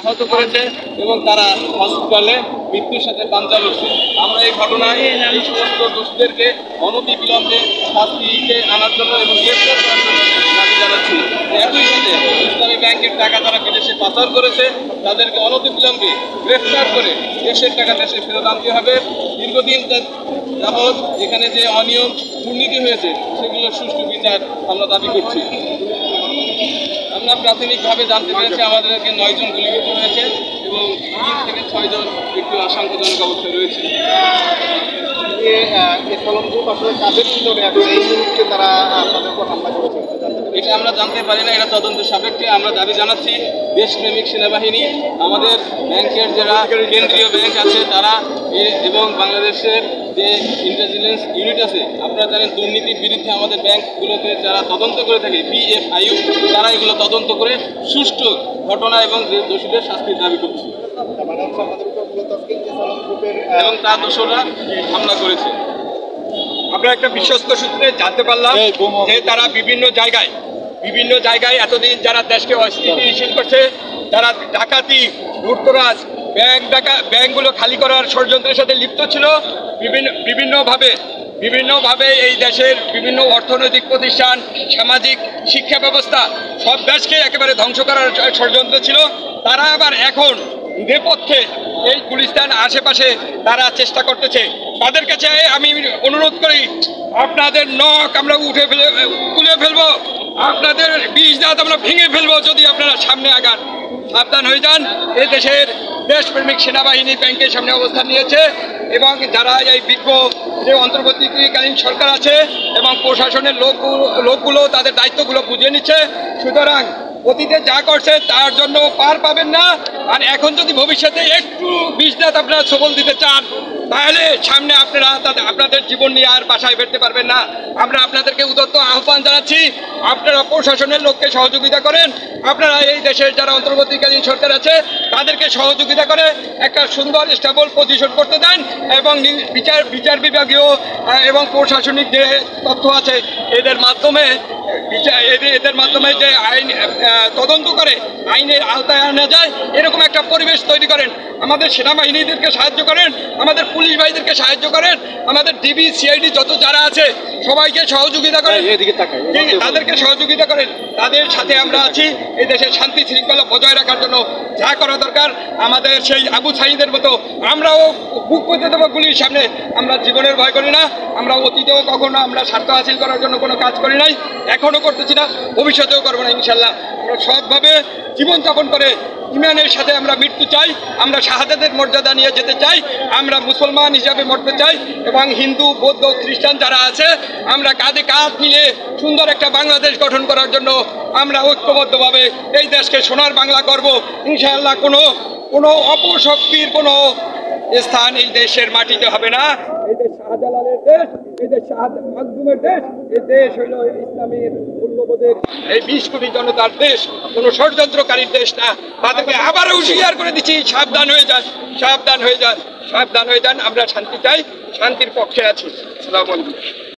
আহত করেছে এবং তারা হসপিটালে মৃত্যুর সাথে পাঞ্জা লড়ছে। আমরা এই ঘটনায় এই সমস্ত দোষীদেরকে অনতিবিলম্বে শাস্তিতে আনার জন্য এবং গ্রেফতার করার জন্য দাবি জানাচ্ছি। একই সাথে ইসলামী ব্যাংকের টাকা তারা বিদেশে পাচার করেছে, তাদেরকে অনতিবিলম্বে গ্রেফতার করে দেশের টাকা দেশে ফেরত আনতে হবে। দীর্ঘদিন যাবৎ এখানে যে অনিয়ম দুর্নীতি হয়েছে সেগুলোর সুষ্ঠু বিচার আমরা দাবি করছি। আমরা প্রাথমিকভাবে জানতে পেরেছি আমাদেরকে 9 জন গুলিবিদ্ধ হয়েছে এবং 3 থেকে 6 জন একটু আশঙ্কাজনক অবস্থায় রয়েছে। এটা আমরা জানতে পারি না, এটা তদন্ত সাপেক্ষে। আমরা দাবি জানাচ্ছি দেশপ্রেমিক সেনাবাহিনী, আমাদের ব্যাংকের যারা কেন্দ্রীয় ব্যাংক আছে তারা এবং বাংলাদেশের যে ইন্টেলিজেন্স ইউনিট আছে, আপনারা জানেন দুর্নীতির বিরুদ্ধে আমাদের ব্যাংকগুলোতে যারা তদন্ত করে থাকে PFIU, তারা এগুলো তদন্ত করে সুষ্ঠু ঘটনা এবং দোষীদের শাস্তির দাবি করছে এবং তার দোষরা হামলা করেছে। আমরা একটা বিশ্বস্ত সূত্রে জানতে পারলাম যে তারা বিভিন্ন জায়গায় এতদিন যারা দেশকে অস্থিতিশীল করছে, যারা ডাকাতি, লুটতরাজ, ব্যাংকগুলো খালি করার ষড়যন্ত্রের সাথে লিপ্ত ছিল, বিভিন্নভাবে এই দেশের বিভিন্ন অর্থনৈতিক প্রতিষ্ঠান, সামাজিক শিক্ষা ব্যবস্থা সব দেশকে একেবারে ধ্বংস করার ষড়যন্ত্র ছিল। তারা আবার এখন নেপথ্যে এই গুলিস্তান আশেপাশে তারা চেষ্টা করতেছে। তাদের কাছে আমি অনুরোধ করি, আপনাদের নখ আমরা খুলে ফেলবো, আপনাদের বিষ দাঁত আমরা ভেঙে ফেলবো যদি আপনারা সামনে আগান। সাবধান হয়ে যান। এই দেশের দেশপ্রেমিক সেনাবাহিনী ব্যাংকের সামনে অবস্থান নিয়েছে এবং যারা এই বিজ্ঞ যে অন্তর্বর্তীকালীন সরকার আছে এবং প্রশাসনের লোকগুলো তাদের দায়িত্বগুলো বুঝে নিচ্ছে। সুতরাং অতীতে যা করছে তার জন্য পার পাবেন না। আর এখন যদি ভবিষ্যতে একটু বিষদাত আপনারা সবল দিতে চান, তাহলে সামনে আপনারা আপনাদের জীবন নিয়ে আর বাসায় ফিরতে পারবেন না। আমরা আপনাদেরকে উদ্যত আহ্বান জানাচ্ছি, আপনারা প্রশাসনের লোককে সহযোগিতা করেন, আপনারা এই দেশের যারা অন্তর্বর্তীকালীন সরকার আছে তাদেরকে সহযোগিতা করে একটা সুন্দর স্টেবল পজিশন করতে দেন এবং বিচার বিভাগীয় এবং প্রশাসনিক যে তথ্য আছে এদের মাধ্যমে যে আইন তদন্ত করে আইনের আওতায় আনা যায় এরকম একটা পরিবেশ তৈরি করেন। আমাদের সেনাবাহিনীদেরকে সাহায্য করেন, আমাদের পুলিশ ভাইদেরকে সাহায্য করেন, আমাদের ডিবি সিআইডি যত যারা আছে সবাইকে সহযোগিতা করেন, তাদেরকে সহযোগিতা করেন। তাদের সাথে আমরা আছি এই দেশের শান্তি শৃঙ্খলা বজায় রাখার জন্য। যা করা দরকার আমাদের সেই আবু সাঈদের মতো আমরাও বুক পেতে দেবো গুলির সামনে। আমরা জীবনের ভয় করি না, আমরা অতীতেও কখনো আমরা স্বার্থ হাসিল করার জন্য কোনো কাজ করি নাই, এখনও করতেছি না, ভবিষ্যতেও করবো না ইনশাল্লাহ। আমরা সৎভাবে জীবনযাপন করে ইমানের সাথে আমরা মৃত্যু চাই, আমরা শাহাদাতের মর্যাদা নিয়ে যেতে চাই, আমরা মুসলমান হিসাবে মরতে চাই এবং হিন্দু বৌদ্ধ খ্রিস্টান যারা আছে আমরা কাঁধে কাঁধ মিলে সুন্দর একটা বাংলাদেশ গঠন করার জন্য আমরা ঐক্যবদ্ধভাবে এই দেশকে সোনার বাংলা করব ইনশাআল্লাহ। কোনো অপশক্তির কোনো স্থান এই দেশের মাটিতে হবে না। এই দেশ শাহজালালের দেশ, এই দেশ মাকদুমের দেশ, এই দেশ হইল ইসলামের মূল্যবোধের এই 20 কোটি জনতার দেশ, কোনো ষড়যন্ত্রকারীর দেশ না। তাদেরকে আবারও হুঁশিয়ার করে দিচ্ছি, সাবধান হয়ে যান, সাবধান হয়ে যান, সাবধান হয়ে যান। আমরা শান্তি চাই, শান্তির পক্ষে আছি। আসসালামু আলাইকুম।